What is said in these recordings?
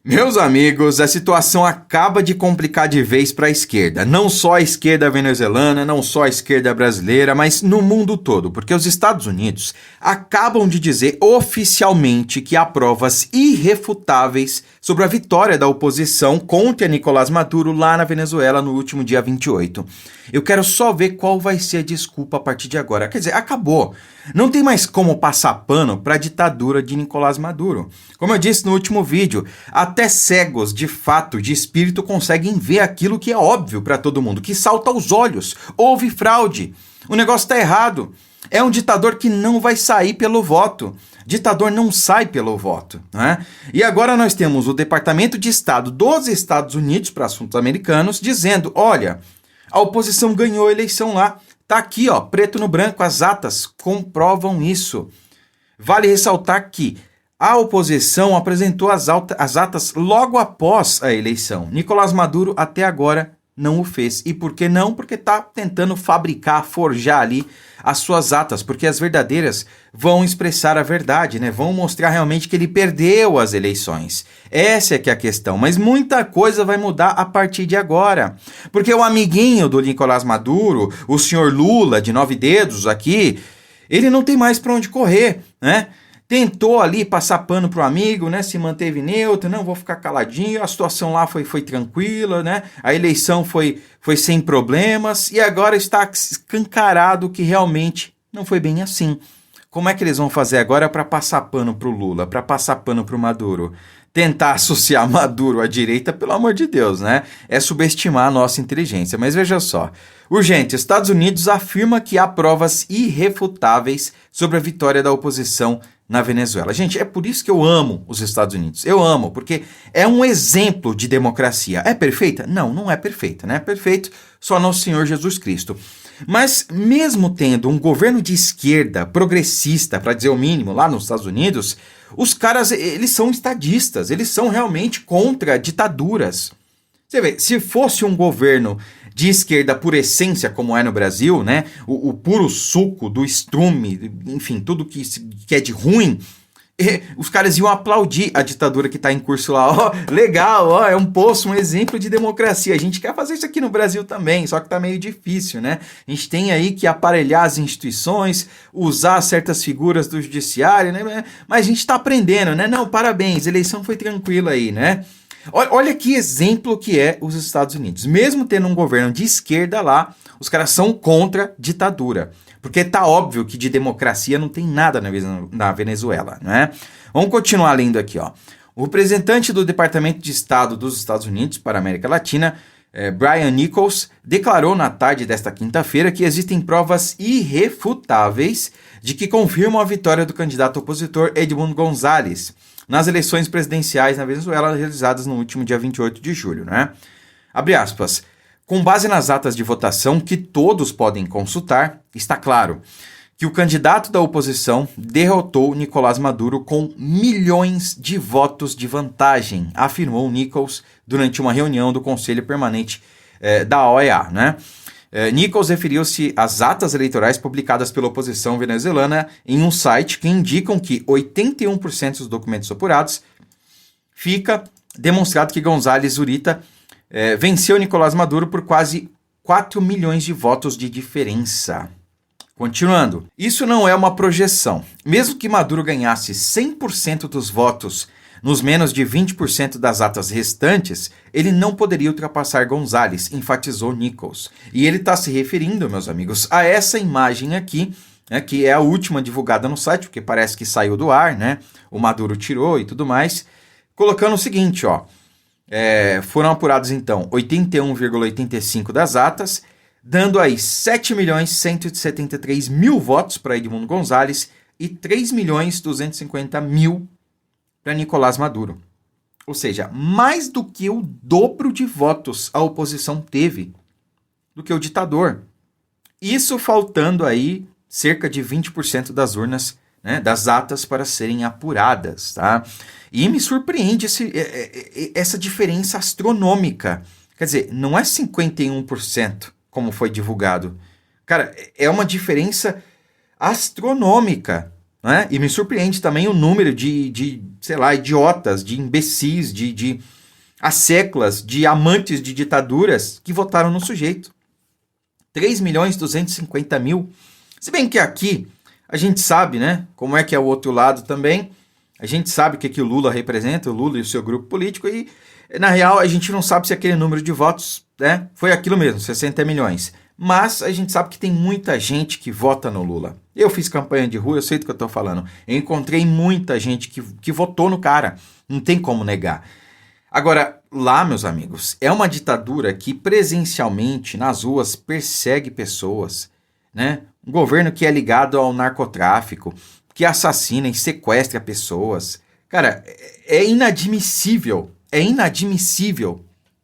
Meus amigos, a situação acaba de complicar de vez para a esquerda. Não só a esquerda venezuelana, não só a esquerda brasileira, mas no mundo todo, porque os Estados Unidos acabam de dizer oficialmente que há provas irrefutáveis sobre a vitória da oposição contra Nicolás Maduro lá na Venezuela no último dia 28. Eu quero só ver qual vai ser a desculpa a partir de agora. Quer dizer, acabou. Não tem mais como passar pano para a ditadura de Nicolás Maduro. Como eu disse no último vídeo, até cegos de fato, de espírito, conseguem ver aquilo que é óbvio para todo mundo, que salta aos olhos. Houve fraude. O negócio está errado. É um ditador que não vai sair pelo voto. Ditador não sai pelo voto, né? E agora nós temos o Departamento de Estado dos Estados Unidos para Assuntos Americanos dizendo, olha, a oposição ganhou a eleição lá. Tá aqui, ó, preto no branco, as atas comprovam isso. Vale ressaltar que a oposição apresentou as atas logo após a eleição. Nicolás Maduro até agora não o fez. E por que não? Porque está tentando fabricar, forjar ali as suas atas, porque as verdadeiras vão expressar a verdade, né? Vão mostrar realmente que ele perdeu as eleições. Essa é que é a questão, mas muita coisa vai mudar a partir de agora, porque o amiguinho do Nicolás Maduro, o senhor Lula, de 9 dedos aqui, ele não tem mais para onde correr, né? Tentou ali passar pano pro amigo, né? Se manteve neutro, não, vou ficar caladinho, a situação lá foi tranquila, né? A eleição foi sem problemas e agora está escancarado que realmente não foi bem assim. Como é que eles vão fazer agora para passar pano pro Lula, para passar pano pro Maduro? Tentar associar Maduro à direita, pelo amor de Deus, né? É subestimar a nossa inteligência. Mas veja só. Urgente, Estados Unidos afirma que há provas irrefutáveis sobre a vitória da oposição na Venezuela. Gente, é por isso que eu amo os Estados Unidos. Eu amo, porque é um exemplo de democracia. É perfeita? Não, não é perfeita, né? É perfeito só nosso Senhor Jesus Cristo. Mas mesmo tendo um governo de esquerda, progressista, para dizer o mínimo, lá nos Estados Unidos, os caras, eles são estadistas, eles são realmente contra ditaduras. Você vê, se fosse um governo de esquerda por essência, como é no Brasil, né? O puro suco do estrume, enfim, tudo que é de ruim, os caras iam aplaudir a ditadura que está em curso lá. Ó, legal, ó, é um poço, um exemplo de democracia. A gente quer fazer isso aqui no Brasil também, só que está meio difícil, né? A gente tem aí que aparelhar as instituições, usar certas figuras do judiciário, né? Mas a gente está aprendendo, né? Não, parabéns, a eleição foi tranquila aí, né? Olha que exemplo que é os Estados Unidos. Mesmo tendo um governo de esquerda lá, os caras são contra ditadura. Porque tá óbvio que de democracia não tem nada na Venezuela, né? Vamos continuar lendo aqui, ó. O representante do Departamento de Estado dos Estados Unidos para a América Latina, Brian Nichols, declarou na tarde desta quinta-feira que existem provas irrefutáveis de que confirmam a vitória do candidato opositor Edmundo González nas eleições presidenciais na Venezuela realizadas no último dia 28 de julho, né? Abre aspas. Com base nas atas de votação que todos podem consultar, está claro que o candidato da oposição derrotou Nicolás Maduro com milhões de votos de vantagem, afirmou Nichols durante uma reunião do Conselho Permanente da OEA, né? Nichols referiu-se às atas eleitorais publicadas pela oposição venezuelana em um site que indicam que 81% dos documentos apurados fica demonstrado que González Urita venceu Nicolás Maduro por quase 4 milhões de votos de diferença. Continuando, isso não é uma projeção. Mesmo que Maduro ganhasse 100% dos votos nos menos de 20% das atas restantes, ele não poderia ultrapassar González, enfatizou Nichols. E ele está se referindo, meus amigos, a essa imagem aqui, né, que é a última divulgada no site, porque parece que saiu do ar, né? O Maduro tirou e tudo mais, colocando o seguinte, ó. Foram apurados, então, 81,85% das atas, dando aí 7.173.000 votos para Edmundo González e 3.250.000 para Nicolás Maduro. Ou seja, mais do que o dobro de votos a oposição teve do que o ditador. Isso faltando aí cerca de 20% das urnas, né, das atas para serem apuradas, tá? E me surpreende essa diferença astronômica. Quer dizer, não é 51%, como foi divulgado. Cara, é uma diferença astronômica. né? E me surpreende também o número sei lá, idiotas, de imbecis, de asseclas, de amantes de ditaduras que votaram no sujeito. 3.250.000. Se bem que aqui a gente sabe, né, como é que é o outro lado também. A gente sabe o que o Lula representa, o Lula e o seu grupo político, e na real a gente não sabe se aquele número de votos, né, foi aquilo mesmo, 60 milhões. Mas a gente sabe que tem muita gente que vota no Lula. Eu fiz campanha de rua, eu sei do que eu estou falando. Eu encontrei muita gente que votou no cara. Não tem como negar. Agora, lá, meus amigos, é uma ditadura que presencialmente, nas ruas, persegue pessoas, né? Um governo que é ligado ao narcotráfico, que assassina e sequestra pessoas. Cara, é inadmissível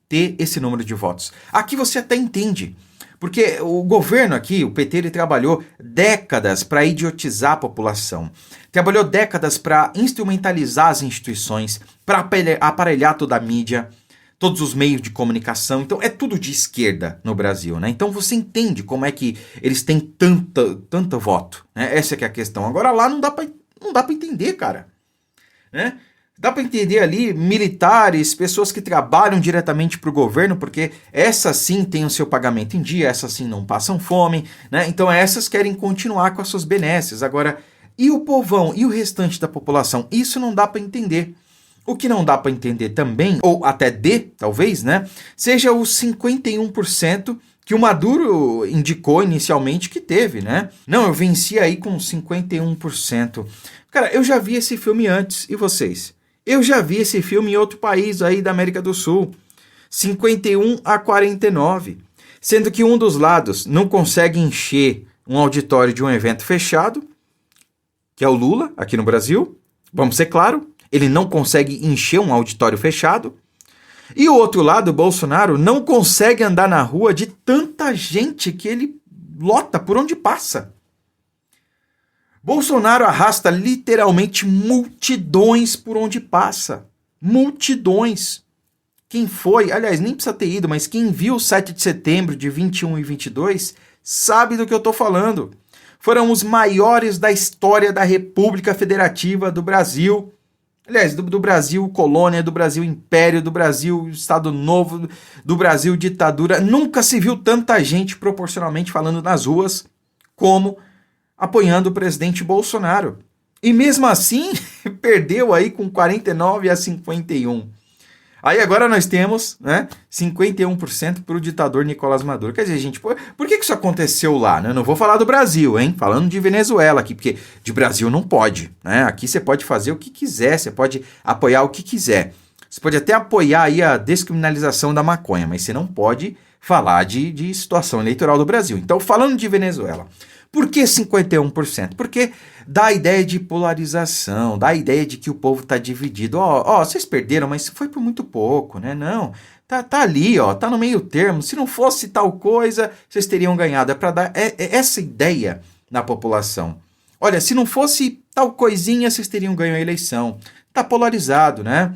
ter esse número de votos. Aqui você até entende. Porque o governo aqui, o PT, ele trabalhou décadas para idiotizar a população. Trabalhou décadas para instrumentalizar as instituições, para aparelhar toda a mídia, todos os meios de comunicação. Então é tudo de esquerda no Brasil, né? Então você entende como é que eles têm tanto voto, né? Essa que é a questão. Agora lá não dá para entender, cara, né? Dá para entender ali militares, pessoas que trabalham diretamente para o governo, porque essas sim têm o seu pagamento em dia, essas sim não passam fome, né? Então essas querem continuar com as suas benesses. Agora, e o povão, e o restante da população? Isso não dá para entender. O que não dá para entender também, ou até talvez, né? Seja os 51% que o Maduro indicou inicialmente que teve, né? Não, eu venci aí com 51%. Cara, eu já vi esse filme antes, e vocês? Eu já vi esse filme em outro país aí da América do Sul, 51-49, sendo que um dos lados não consegue encher um auditório de um evento fechado, que é o Lula, aqui no Brasil, vamos ser claro, ele não consegue encher um auditório fechado, e o outro lado, o Bolsonaro, não consegue andar na rua de tanta gente que ele lota por onde passa. Bolsonaro arrasta literalmente multidões por onde passa. Multidões. Quem foi, aliás, nem precisa ter ido, mas quem viu o 7 de setembro de 21 e 22 sabe do que eu estou falando. Foram os maiores da história da República Federativa do Brasil. Aliás, do Brasil colônia, do Brasil império, do Brasil Estado Novo, do Brasil ditadura. Nunca se viu tanta gente proporcionalmente falando nas ruas como apoiando o presidente Bolsonaro. E mesmo assim, perdeu aí com 49-51. Aí agora nós temos, né, 51% para o ditador Nicolás Maduro. Quer dizer, gente, por que isso aconteceu lá? Né? Eu não vou falar do Brasil, hein? Falando de Venezuela aqui, porque de Brasil não pode. Né? Aqui você pode fazer o que quiser, você pode apoiar o que quiser. Você pode até apoiar aí a descriminalização da maconha, mas você não pode falar de situação eleitoral do Brasil. Então, falando de Venezuela, por que 51%? Porque dá a ideia de polarização, dá a ideia de que o povo está dividido. Vocês perderam, mas foi por muito pouco, né? Não, tá ali, tá no meio termo. Se não fosse tal coisa, vocês teriam ganhado. É para dar essa ideia na população. Olha, se não fosse tal coisinha, vocês teriam ganho a eleição. Tá polarizado, né?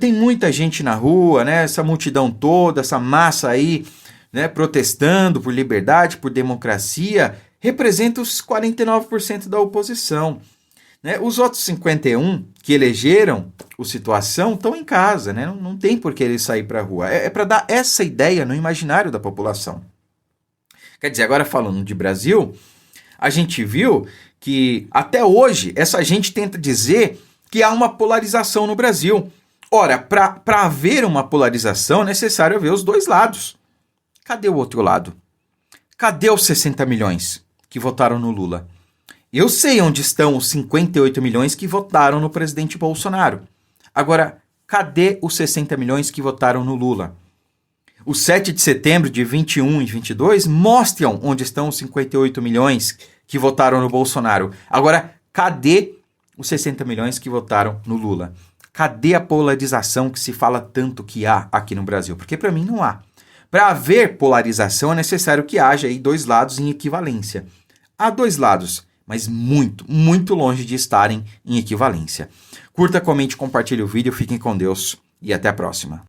Tem muita gente na rua, né? Essa multidão toda, essa massa aí, né, protestando por liberdade, por democracia, representa os 49% da oposição. Né? Os outros 51% que elegeram o Situação estão em casa, né? Não tem por que eles sair para a rua. É para dar essa ideia no imaginário da população. Quer dizer, agora falando de Brasil, a gente viu que até hoje essa gente tenta dizer que há uma polarização no Brasil. Ora, para haver uma polarização é necessário ver os dois lados. Cadê o outro lado? Cadê os 60 milhões que votaram no Lula? Eu sei onde estão os 58 milhões que votaram no presidente Bolsonaro. Agora, cadê os 60 milhões que votaram no Lula? O 7 de setembro de 21 e 22 mostram onde estão os 58 milhões que votaram no Bolsonaro. Agora, cadê os 60 milhões que votaram no Lula? Cadê a polarização que se fala tanto que há aqui no Brasil? Porque para mim não há. Para haver polarização é necessário que haja aí dois lados em equivalência. Há dois lados, mas muito, muito longe de estarem em equivalência. Curta, comente, compartilhe o vídeo, fiquem com Deus e até a próxima.